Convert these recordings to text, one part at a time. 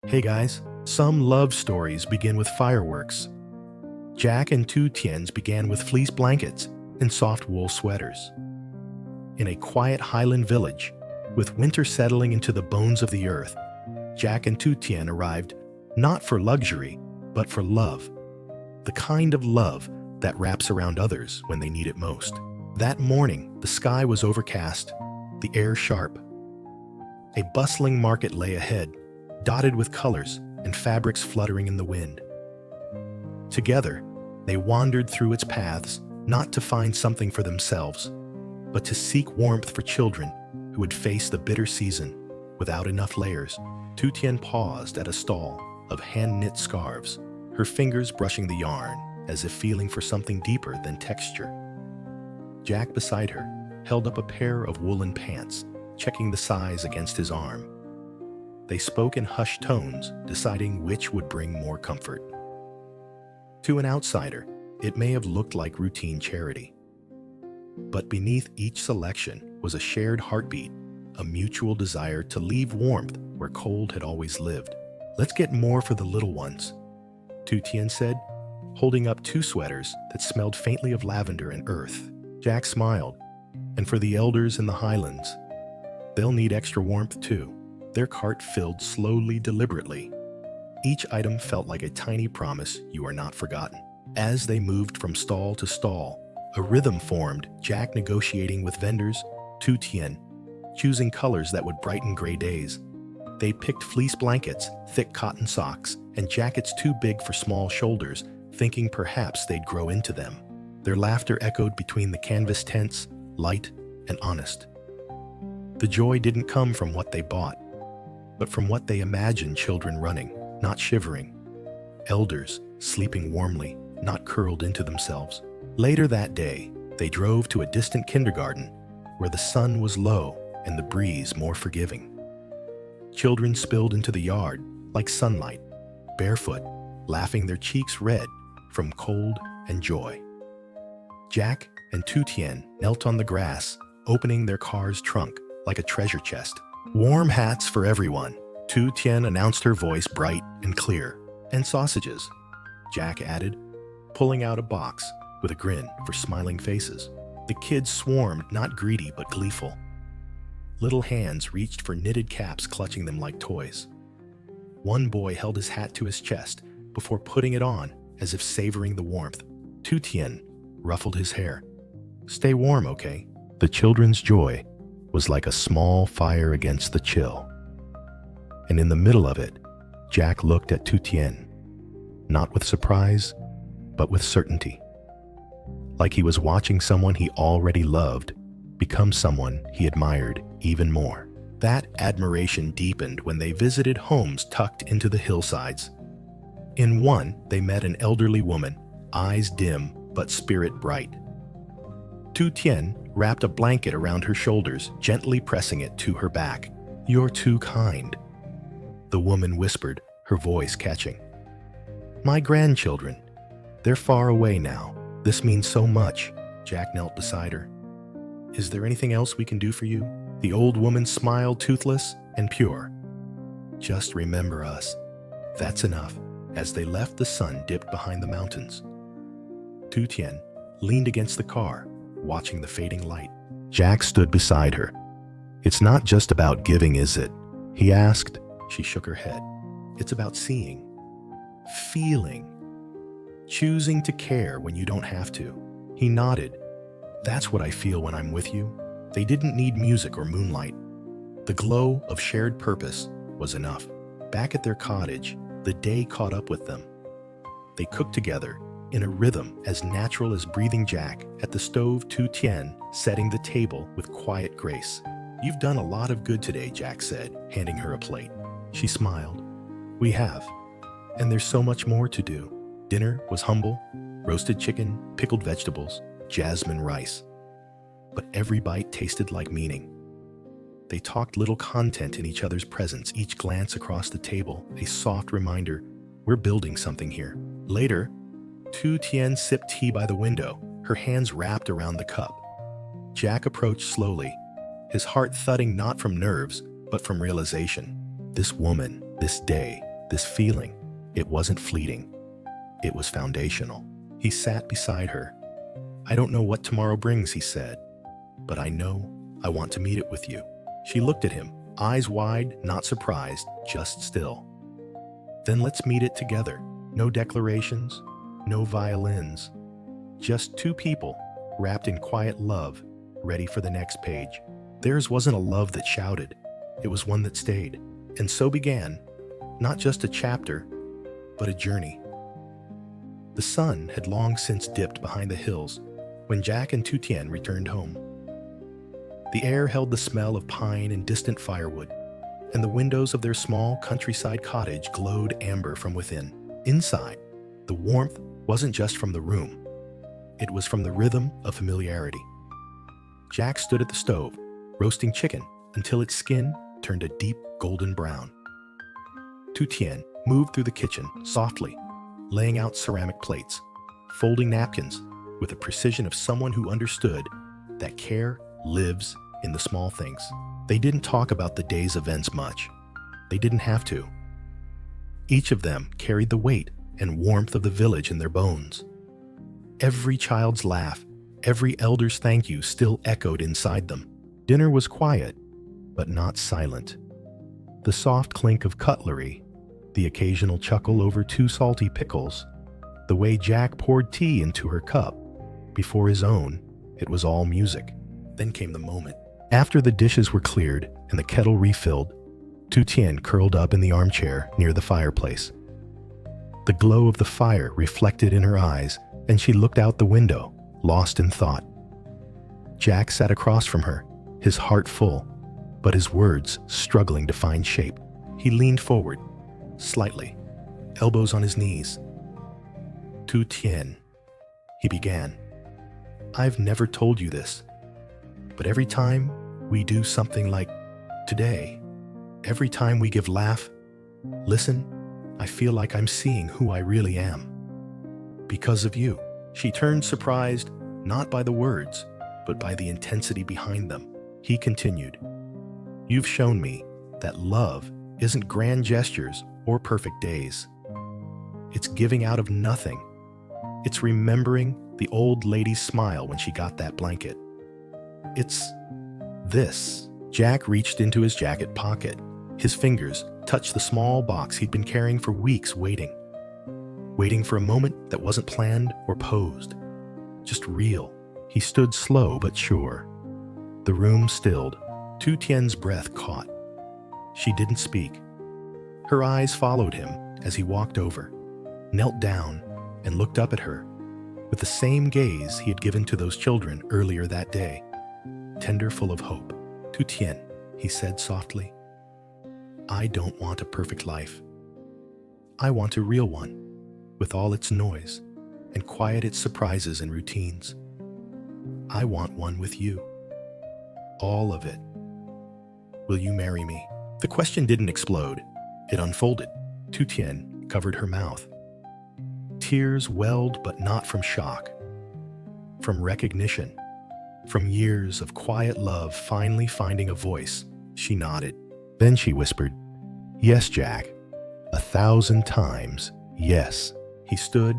Hey guys, some love stories begin with fireworks. Jack and two Tiens began with fleece blankets and soft wool sweaters. In a quiet highland village, with winter settling into the bones of the earth, Jack and two Tien arrived not for luxury, but for love. The kind of love that wraps around others when they need it most. That morning, the sky was overcast, the air sharp. A bustling market lay ahead, dotted with colors and fabrics fluttering in the wind. Together, they wandered through its paths, not to find something for themselves, but to seek warmth for children who would face the bitter season without enough layers. Tu Tien paused at a stall of hand-knit scarves, her fingers brushing the yarn as if feeling for something deeper than texture. Jack beside her held up a pair of woolen pants, checking the size against his arm. They spoke in hushed tones, deciding which would bring more comfort. To an outsider, it may have looked like routine charity. But beneath each selection was a shared heartbeat, a mutual desire to leave warmth where cold had always lived. "Let's get more for the little ones," Tu Tien said, holding up two sweaters that smelled faintly of lavender and earth. Jack smiled. "And for the elders in the highlands, they'll need extra warmth too." Their cart filled slowly, deliberately. Each item felt like a tiny promise you are not forgotten. As they moved from stall to stall, a rhythm formed, Jack negotiating with vendors, Tu Tien choosing colors that would brighten gray days. They picked fleece blankets, thick cotton socks, and jackets too big for small shoulders, thinking perhaps they'd grow into them. Their laughter echoed between the canvas tents, light and honest. The joy didn't come from what they bought, but from what they imagined: children running, not shivering; elders sleeping warmly, not curled into themselves. Later that day, they drove to a distant kindergarten where the sun was low and the breeze more forgiving. Children spilled into the yard like sunlight, barefoot, laughing, their cheeks red from cold and joy. Jack and Tu Tien knelt on the grass, opening their car's trunk like a treasure chest. "Warm hats for everyone," Tu Tien announced, her voice bright and clear. "And sausages," Jack added, pulling out a box with a grin for smiling faces. The kids swarmed, not greedy but gleeful. Little hands reached for knitted caps, clutching them like toys. One boy held his hat to his chest before putting it on, as if savoring the warmth. Tu Tien ruffled his hair. "Stay warm, okay?" The children's joy was like a small fire against the chill. And in the middle of it, Jack looked at Tu Tien, not with surprise, but with certainty. Like he was watching someone he already loved become someone he admired even more. That admiration deepened when they visited homes tucked into the hillsides. In one, they met an elderly woman, eyes dim but spirit bright. Tu Tien wrapped a blanket around her shoulders, gently pressing it to her back. "You're too kind," the woman whispered, her voice catching. "My grandchildren, they're far away now. This means so much." Jack knelt beside her. "Is there anything else we can do for you?" The old woman smiled, toothless and pure. "Just remember us. That's enough." As they left, the sun dipped behind the mountains. Tu Tien leaned against the car, watching the fading light. Jack stood beside her. "It's not just about giving, is it?" he asked. She shook her head. "It's about seeing, feeling, choosing to care when you don't have to." He nodded. "That's what I feel when I'm with you." They didn't need music or moonlight. The glow of shared purpose was enough. Back at their cottage, the day caught up with them. They cooked together in a rhythm as natural as breathing. Jack at the stove, Tu Tien setting the table with quiet grace. "You've done a lot of good today," Jack said, handing her a plate. She smiled. "We have. And there's so much more to do." Dinner was humble: roasted chicken, pickled vegetables, jasmine rice. But every bite tasted like meaning. They talked little content in each other's presence, each glance across the table a soft reminder, we're building something here. Later, Tu Tien sipped tea by the window, her hands wrapped around the cup. Jack approached slowly, his heart thudding not from nerves, but from realization. This woman, this day, This feeling, it wasn't fleeting. It was foundational. He sat beside her. "I don't know what tomorrow brings," he said, "but I know I want to meet it with you." She looked at him, eyes wide, not surprised, just still. "Then let's meet it together. No declarations, no violins. Just two people, wrapped in quiet love, ready for the next page." Theirs wasn't a love that shouted. It was one that stayed. And so began, not just a chapter, but a journey. The sun had long since dipped behind the hills when Jack and Tien returned home. The air held the smell of pine and distant firewood, and the windows of their small countryside cottage glowed amber from within. Inside, the warmth wasn't just from the room. It was from the rhythm of familiarity. Jack stood at the stove, roasting chicken until its skin turned a deep golden brown. Tien moved through the kitchen softly, laying out ceramic plates, folding napkins with the precision of someone who understood that care lives in the small things. They didn't talk about the day's events much. They didn't have to. Each of them carried the weight and warmth of the village in their bones. Every child's laugh, every elder's thank you still echoed inside them. Dinner was quiet, but not silent. The soft clink of cutlery, the occasional chuckle over two salty pickles, the way Jack poured tea into her cup before his own, it was all music. Then came the moment. After the dishes were cleared and the kettle refilled, Tien curled up in the armchair near the fireplace. The glow of the fire reflected in her eyes, and she looked out the window, lost in thought. Jack sat across from her, his heart full, but his words struggling to find shape. He leaned forward, slightly, elbows on his knees. "Tien," he began, "I've never told you this, but every time we do something like today, every time we give laugh, listen, I feel like I'm seeing who I really am. Because of you." She turned surprised, not by the words, but by the intensity behind them. He continued, "You've shown me that love isn't grand gestures or perfect days. It's giving out of nothing. It's remembering the old lady's smile when she got that blanket. It's this." Jack reached into his jacket pocket. His fingers touched the small box he'd been carrying for weeks, waiting for a moment that wasn't planned or posed, just real. He stood slow but sure. The room stilled. Tien's breath caught. She didn't speak. Her eyes followed him as he walked over, knelt down, and looked up at her with the same gaze he had given to those children earlier that day, tender, full of hope. "Tien," he said softly, "I don't want a perfect life. I want a real one, with all its noise, and quiet its surprises and routines. I want one with you. All of it. Will you marry me?" The question didn't explode. It unfolded. Tien covered her mouth. Tears welled, but not from shock. From recognition. From years of quiet love finally finding a voice. She nodded. Then she whispered, "Yes, Jack. 1,000 times, yes." He stood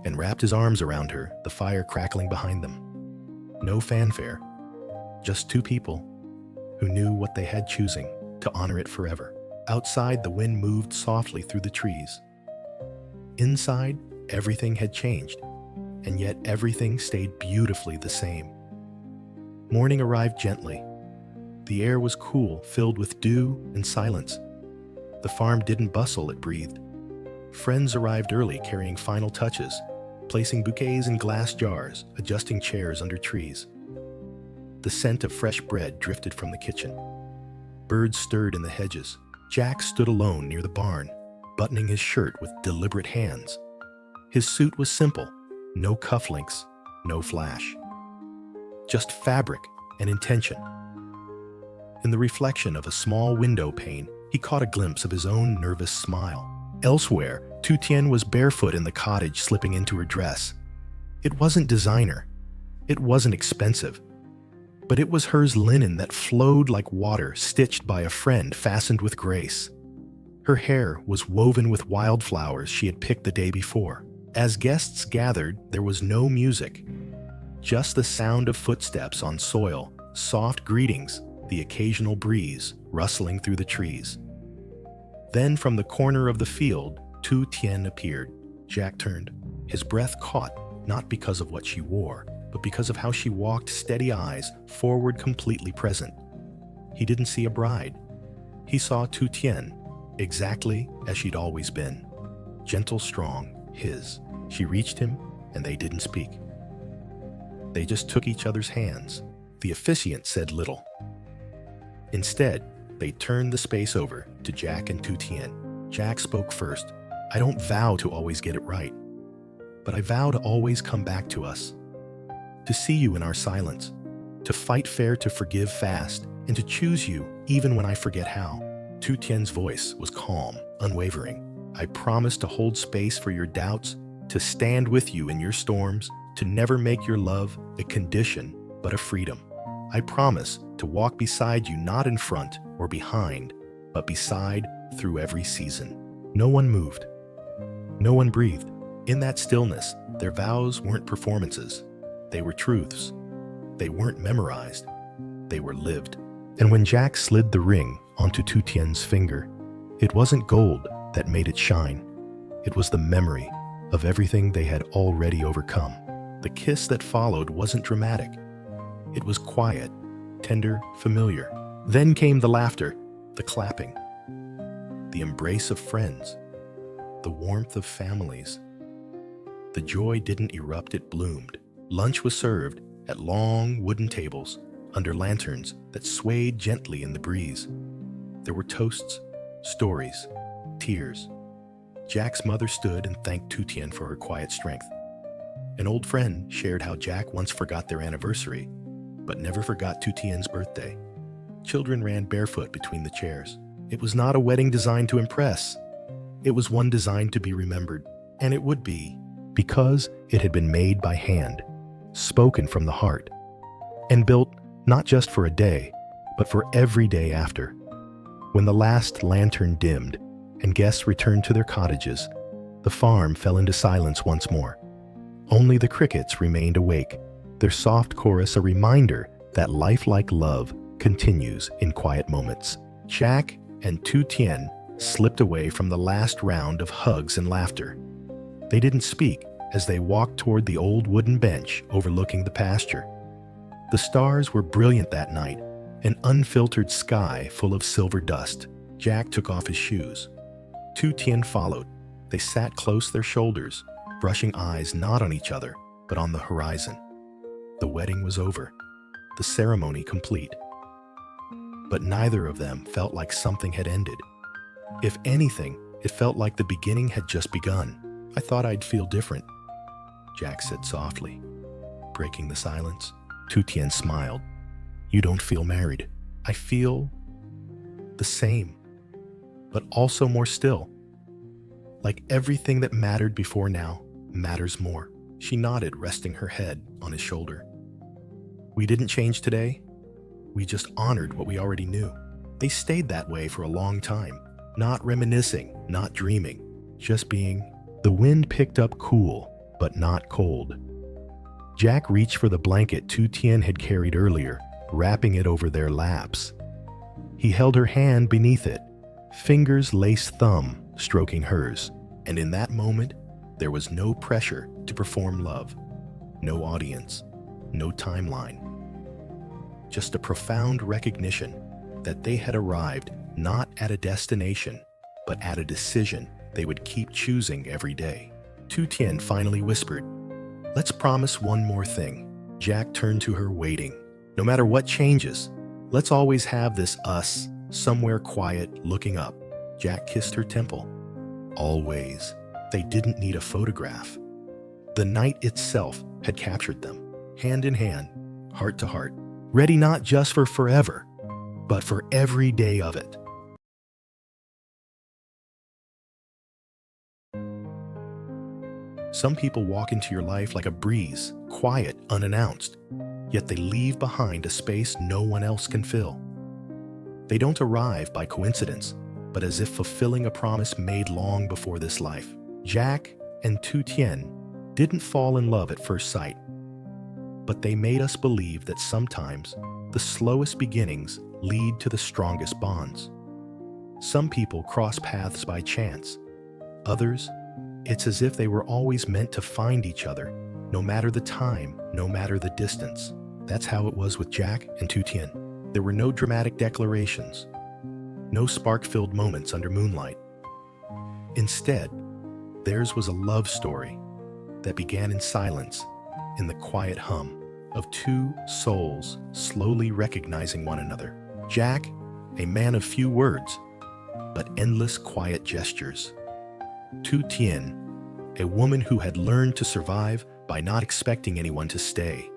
and wrapped his arms around her, the fire crackling behind them. No fanfare, just two people who knew what they had, choosing to honor it forever. Outside, the wind moved softly through the trees. Inside, everything had changed, and yet everything stayed beautifully the same. Morning arrived gently. The air was cool, filled with dew and silence. The farm didn't bustle, it breathed. Friends arrived early, carrying final touches, placing bouquets in glass jars, adjusting chairs under trees. The scent of fresh bread drifted from the kitchen. Birds stirred in the hedges. Jack stood alone near the barn, buttoning his shirt with deliberate hands. His suit was simple, no cufflinks, no flash. Just fabric and intention. In the reflection of a small window pane, he caught a glimpse of his own nervous smile. Elsewhere, Tien was barefoot in the cottage, slipping into her dress. It wasn't designer. It wasn't expensive. But it was hers linen that flowed like water, stitched by a friend, fastened with grace. Her hair was woven with wildflowers she had picked the day before. As guests gathered, there was no music, just the sound of footsteps on soil, soft greetings, the occasional breeze rustling through the trees. Then from the corner of the field, Tien appeared. Jack turned. His breath caught, not because of what she wore, but because of how she walked, steady eyes, forward, completely present. He didn't see a bride. He saw Tien, exactly as she'd always been. Gentle, strong, his. She reached him, and they didn't speak. They just took each other's hands. The officiant said little. Instead, they turned the space over to Jack and Tien. Jack spoke first. "I don't vow to always get it right, but I vow to always come back to us. To see you in our silence, to fight fair, to forgive fast, and to choose you even when I forget how." Tien's voice was calm, unwavering. "I promise to hold space for your doubts, to stand with you in your storms, to never make your love a condition, but a freedom. I promise to walk beside you, not in front or behind, but beside through every season." No one moved. No one breathed. In that stillness, their vows weren't performances. They were truths. They weren't memorized. They were lived. And when Jack slid the ring onto Tien's finger, it wasn't gold that made it shine. It was the memory of everything they had already overcome. The kiss that followed wasn't dramatic. It was quiet, tender, familiar. Then came the laughter, the clapping, the embrace of friends, the warmth of families. The joy didn't erupt, it bloomed. Lunch was served at long wooden tables under lanterns that swayed gently in the breeze. There were toasts, stories, tears. Jack's mother stood and thanked Tien for her quiet strength. An old friend shared how Jack once forgot their anniversary, but never forgot Tien's birthday. Children ran barefoot between the chairs. It was not a wedding designed to impress. It was one designed to be remembered, and it would be, because it had been made by hand, spoken from the heart, and built not just for a day, but for every day after. When the last lantern dimmed and guests returned to their cottages, the farm fell into silence once more. Only the crickets remained awake, their soft chorus a reminder that lifelike love continues in quiet moments. Jack and Tien slipped away from the last round of hugs and laughter. They didn't speak as they walked toward the old wooden bench overlooking the pasture. The stars were brilliant that night, an unfiltered sky full of silver dust. Jack took off his shoes. Tien followed. They sat close, their shoulders, brushing eyes not on each other, but on the horizon. The wedding was over, the ceremony complete. But neither of them felt like something had ended. If anything, it felt like the beginning had just begun. "I thought I'd feel different," Jack said softly. Breaking the silence, Tien smiled. "You don't feel married. I feel the same, but also more still. Like everything that mattered before now matters more." She nodded, resting her head on his shoulder. "We didn't change today. We just honored what we already knew." They stayed that way for a long time, not reminiscing, not dreaming, just being. The wind picked up cool, but not cold. Jack reached for the blanket Tien had carried earlier, wrapping it over their laps. He held her hand beneath it, fingers lace thumb stroking hers, and in that moment, there was no pressure to perform love, no audience, no timeline. Just a profound recognition that they had arrived not at a destination, but at a decision they would keep choosing every day. Tien finally whispered, "Let's promise one more thing." Jack turned to her, waiting. "No matter what changes, let's always have this us, somewhere quiet, looking up." Jack kissed her temple. Always. They didn't need a photograph. The night itself had captured them, hand in hand, heart to heart, ready not just for forever, but for every day of it. Some people walk into your life like a breeze, quiet, unannounced, yet they leave behind a space no one else can fill. They don't arrive by coincidence, but but as if fulfilling a promise made long before this life. Jack and Tien didn't fall in love at first sight, but they made us believe that sometimes the slowest beginnings lead to the strongest bonds. Some people cross paths by chance. Others, it's as if they were always meant to find each other, no matter the time, no matter the distance. That's how it was with Jack and Tien. There were no dramatic declarations, no spark-filled moments under moonlight. Instead, theirs was a love story that began in silence, in the quiet hum of two souls slowly recognizing one another. Jack, a man of few words, but endless quiet gestures. Tien, a woman who had learned to survive by not expecting anyone to stay.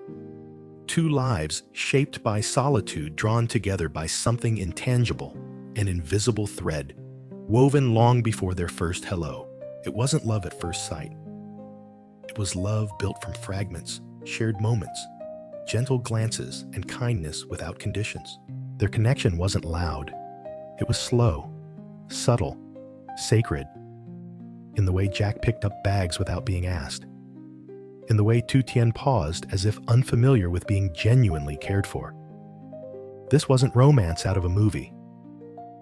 Two lives shaped by solitude, drawn together by something intangible, an invisible thread, woven long before their first hello. It wasn't love at first sight. It was love built from fragments, shared moments, gentle glances, and kindness without conditions. Their connection wasn't loud. It was slow, subtle, sacred. In the way Jack picked up bags without being asked. In the way Tien paused as if unfamiliar with being genuinely cared for. This wasn't romance out of a movie.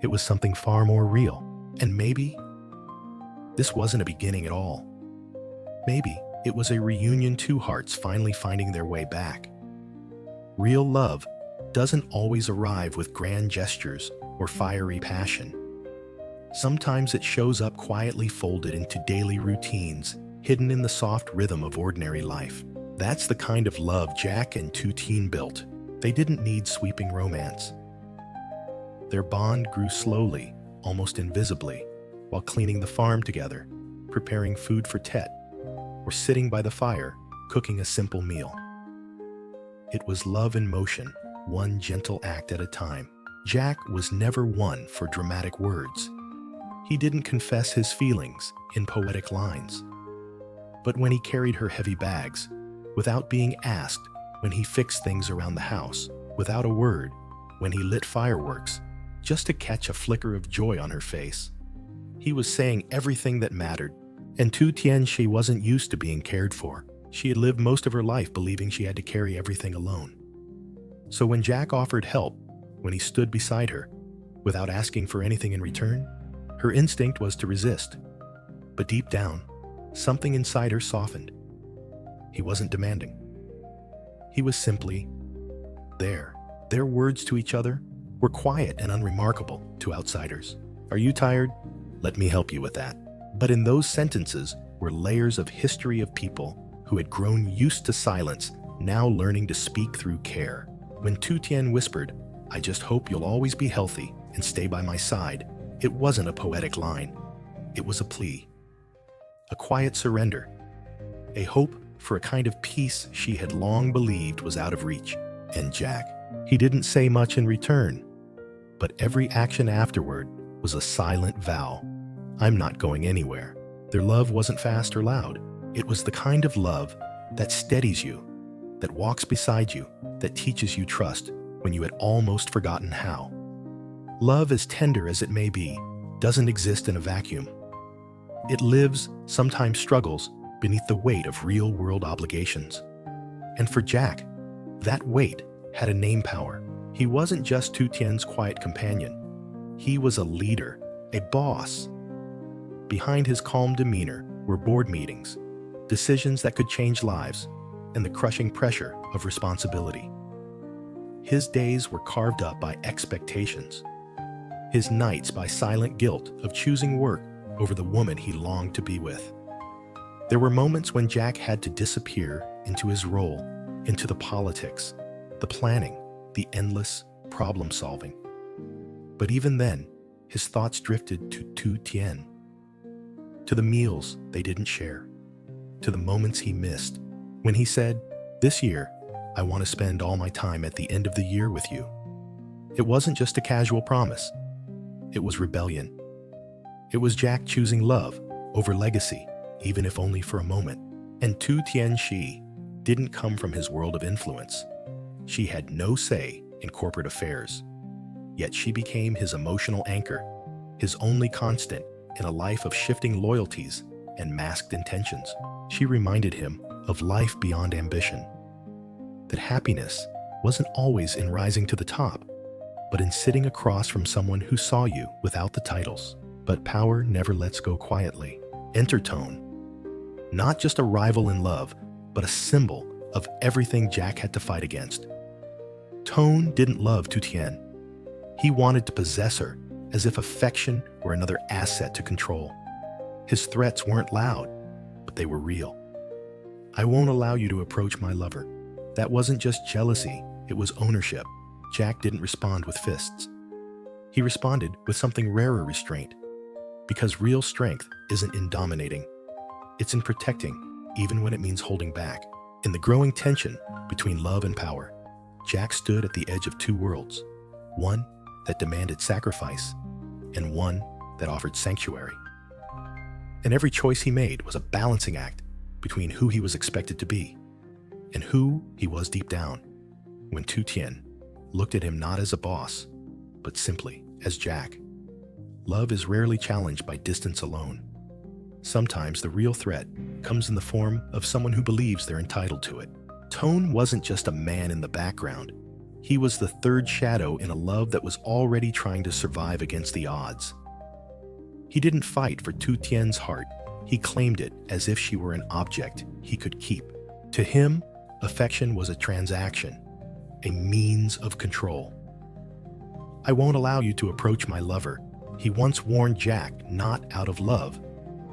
It was something far more real. And maybe this wasn't a beginning at all. Maybe it was a reunion, two hearts finally finding their way back. Real love doesn't always arrive with grand gestures or fiery passion. Sometimes it shows up quietly folded into daily routines, hidden in the soft rhythm of ordinary life. That's the kind of love Jack and Tien built. They didn't need sweeping romance. Their bond grew slowly, almost invisibly, while cleaning the farm together, preparing food for Tet, or sitting by the fire, cooking a simple meal. It was love in motion, one gentle act at a time. Jack was never one for dramatic words. He didn't confess his feelings in poetic lines. But when he carried her heavy bags, without being asked, when he fixed things around the house, without a word, when he lit fireworks, just to catch a flicker of joy on her face, he was saying everything that mattered. And Tien, she wasn't used to being cared for. She had lived most of her life believing she had to carry everything alone. So when Jack offered help, when he stood beside her, without asking for anything in return, her instinct was to resist. But deep down, something inside her softened. He wasn't demanding. He was simply there. Their words to each other were quiet and unremarkable to outsiders. "Are you tired? Let me help you with that." But in those sentences were layers of history of people who had grown used to silence, now learning to speak through care. When Tien whispered, "I just hope you'll always be healthy and stay by my side," it wasn't a poetic line. It was a plea. A quiet surrender. A hope for a kind of peace she had long believed was out of reach. And Jack, he didn't say much in return, but every action afterward was a silent vow. I'm not going anywhere. Their love wasn't fast or loud. It was the kind of love that steadies you, that walks beside you, that teaches you trust when you had almost forgotten how. Love, as tender as it may be, doesn't exist in a vacuum. It lives, sometimes struggles, beneath the weight of real-world obligations. And for Jack, that weight had a name power. He wasn't just Tien's quiet companion. He was a leader, a boss. Behind his calm demeanor were board meetings, decisions that could change lives, and the crushing pressure of responsibility. His days were carved up by expectations. His nights by silent guilt of choosing work over the woman he longed to be with. There were moments when Jack had to disappear into his role, into the politics, the planning, the endless problem-solving. But even then, his thoughts drifted to Tien, to the meals they didn't share, to the moments he missed, when he said, "This year, I want to spend all my time at the end of the year with you." It wasn't just a casual promise. It was rebellion. It was Jack choosing love over legacy, even if only for a moment. And Tien, she didn't come from his world of influence. She had no say in corporate affairs. Yet she became his emotional anchor, his only constant in a life of shifting loyalties and masked intentions. She reminded him of life beyond ambition, that happiness wasn't always in rising to the top, but in sitting across from someone who saw you without the titles. But power never lets go quietly. Enter Tone, not just a rival in love, but a symbol of everything Jack had to fight against. Tone didn't love Tien. He wanted to possess her, as if affection were another asset to control. His threats weren't loud, but they were real. "I won't allow you to approach my lover." That wasn't just jealousy, it was ownership. Jack didn't respond with fists. He responded with something rarer restraint. Because real strength isn't in dominating, it's in protecting, even when it means holding back. In the growing tension between love and power, Jack stood at the edge of two worlds, one that demanded sacrifice and one that offered sanctuary. And every choice he made was a balancing act between who he was expected to be and who he was deep down. When Tien looked at him not as a boss, but simply as Jack. Love is rarely challenged by distance alone. Sometimes the real threat comes in the form of someone who believes they're entitled to it. Tone wasn't just a man in the background. He was the third shadow in a love that was already trying to survive against the odds. He didn't fight for Tien's heart. He claimed it as if she were an object he could keep. To him, affection was a transaction, a means of control. "I won't allow you to approach my lover," he once warned Jack, not out of love,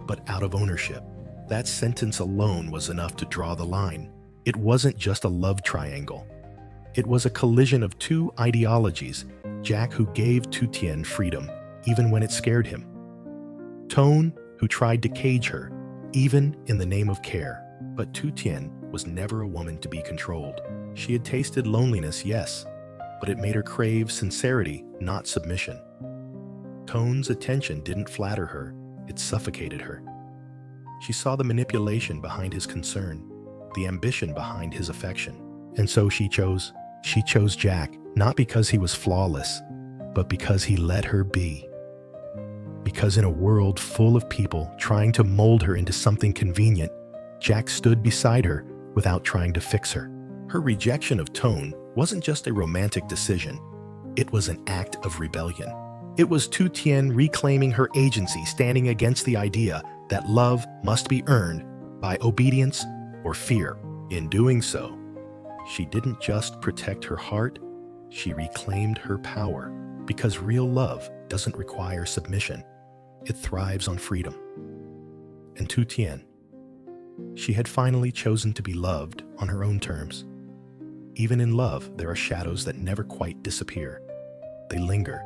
but out of ownership. That sentence alone was enough to draw the line. It wasn't just a love triangle. It was a collision of two ideologies, Jack who gave Tien freedom, even when it scared him. Tone, who tried to cage her, even in the name of care. But Tien was never a woman to be controlled. She had tasted loneliness, yes, but it made her crave sincerity, not submission. Tone's attention didn't flatter her, it suffocated her. She saw the manipulation behind his concern, the ambition behind his affection. And so she chose Jack, not because he was flawless, but because he let her be. Because in a world full of people trying to mold her into something convenient, Jack stood beside her without trying to fix her. Her rejection of Tone wasn't just a romantic decision, it was an act of rebellion. It was Tien reclaiming her agency, standing against the idea that love must be earned by obedience or fear. In doing so, she didn't just protect her heart, she reclaimed her power. Because real love doesn't require submission, it thrives on freedom. And Tien, she had finally chosen to be loved on her own terms. Even in love, there are shadows that never quite disappear. They linger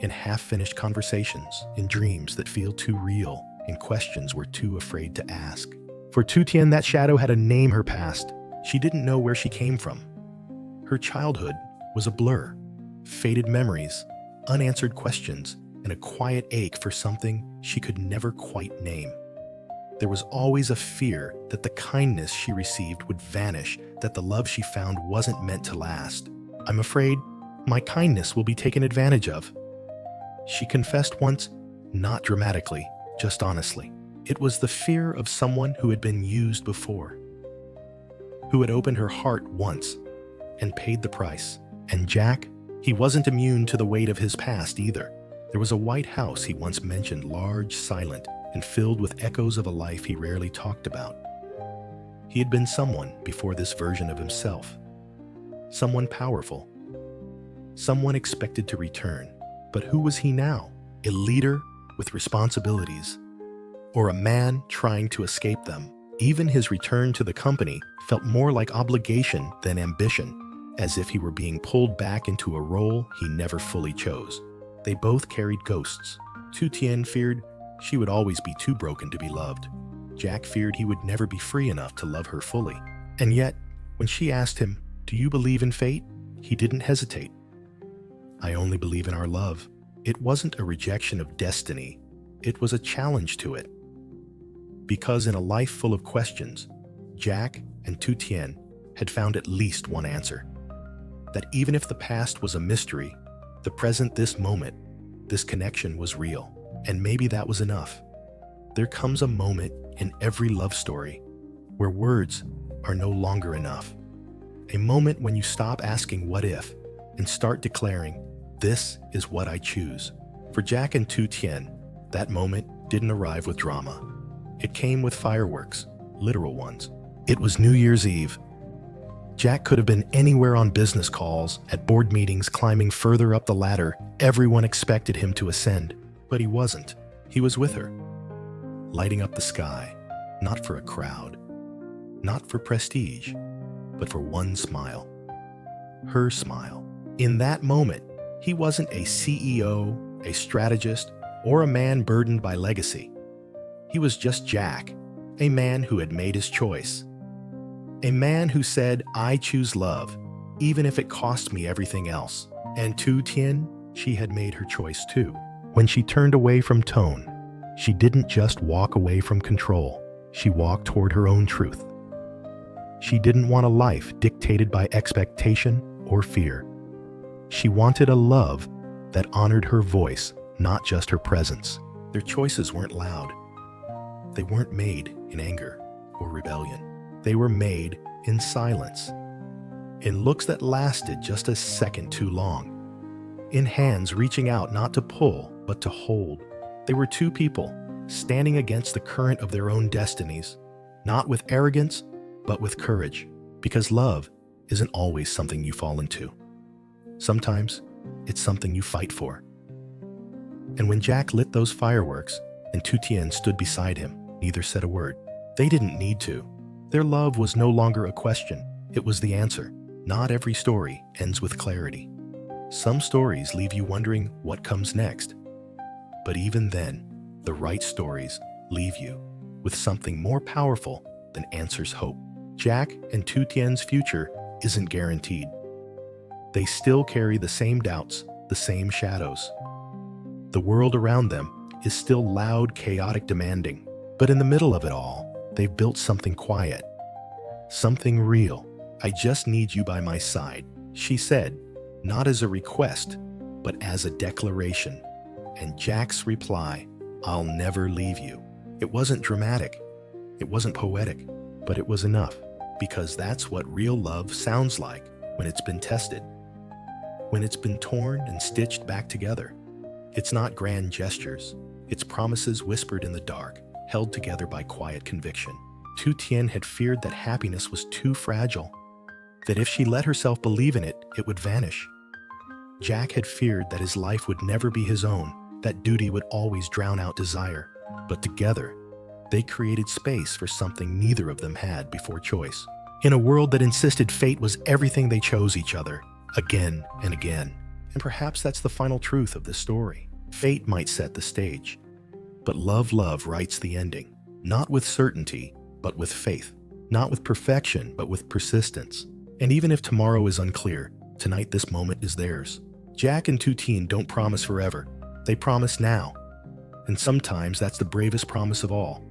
in half-finished conversations, in dreams that feel too real, in questions we're too afraid to ask. For Tien, that shadow had a name: her past. She didn't know where she came from. Her childhood was a blur, faded memories, unanswered questions, and a quiet ache for something she could never quite name. There was always a fear that the kindness she received would vanish, that the love she found wasn't meant to last. "I'm afraid my kindness will be taken advantage of," she confessed once, not dramatically, just honestly. It was the fear of someone who had been used before, who had opened her heart once and paid the price. And Jack, he wasn't immune to the weight of his past either. There was a white house he once mentioned, large, silent, and filled with echoes of a life he rarely talked about. He had been someone before this version of himself, someone powerful, someone expected to return. But who was he now? A leader with responsibilities, or a man trying to escape them? Even his return to the company felt more like obligation than ambition, as if he were being pulled back into a role he never fully chose. They both carried ghosts. Tien feared she would always be too broken to be loved. Jack feared he would never be free enough to love her fully. And yet, when she asked him, "Do you believe in fate?" he didn't hesitate. "I only believe in our love." It wasn't a rejection of destiny, it was a challenge to it. Because in a life full of questions, Jack and Tien had found at least one answer. That even if the past was a mystery, the present, this moment, This connection was real, and maybe that was enough. There comes a moment in every love story where words are no longer enough. A moment when you stop asking what if and start declaring, this is what I choose. For Jack and Tien, that moment didn't arrive with drama. It came with fireworks, literal ones. It was New Year's Eve. Jack could have been anywhere on business calls, at board meetings, climbing further up the ladder. Everyone expected him to ascend, but he wasn't. He was with her, lighting up the sky, not for a crowd, not for prestige, but for one smile. Her smile. In that moment, he wasn't a CEO, a strategist, or a man burdened by legacy. He was just Jack, a man who had made his choice. A man who said, I choose love, even if it cost me everything else. And Tien, she had made her choice too. When she turned away from Tone, she didn't just walk away from control. She walked toward her own truth. She didn't want a life dictated by expectation or fear. She wanted a love that honored her voice, not just her presence. Their choices weren't loud. They weren't made in anger or rebellion. They were made in silence, in looks that lasted just a second too long, in hands reaching out not to pull, but to hold. They were two people standing against the current of their own destinies, not with arrogance, but with courage, because love isn't always something you fall into. Sometimes it's something you fight for. And when Jack lit those fireworks and Tien stood beside him, neither said a word. They didn't need to. Their love was no longer a question. It was the answer. Not every story ends with clarity. Some stories leave you wondering what comes next. But even then, the right stories leave you with something more powerful than answers hope. Jack and Tien's future isn't guaranteed. They still carry the same doubts, the same shadows. The world around them is still loud, chaotic, demanding. But in the middle of it all, they've built something quiet, something real. I just need you by my side, she said, not as a request, but as a declaration. And Jack's reply, I'll never leave you. It wasn't dramatic. It wasn't poetic, but it was enough, because that's what real love sounds like when it's been tested, when it's been torn and stitched back together. It's not grand gestures. It's promises whispered in the dark, held together by quiet conviction. Tien had feared that happiness was too fragile, that if she let herself believe in it, it would vanish. Jack had feared that his life would never be his own, that duty would always drown out desire. But together, they created space for something neither of them had before choice. In a world that insisted fate was everything, they chose each other, again and again. And perhaps that's the final truth of this story. Fate might set the stage, but love writes the ending, not with certainty, but with faith, not with perfection, but with persistence. And even if tomorrow is unclear, tonight this moment is theirs. Jack and Tien don't promise forever. They promise now. And sometimes that's the bravest promise of all.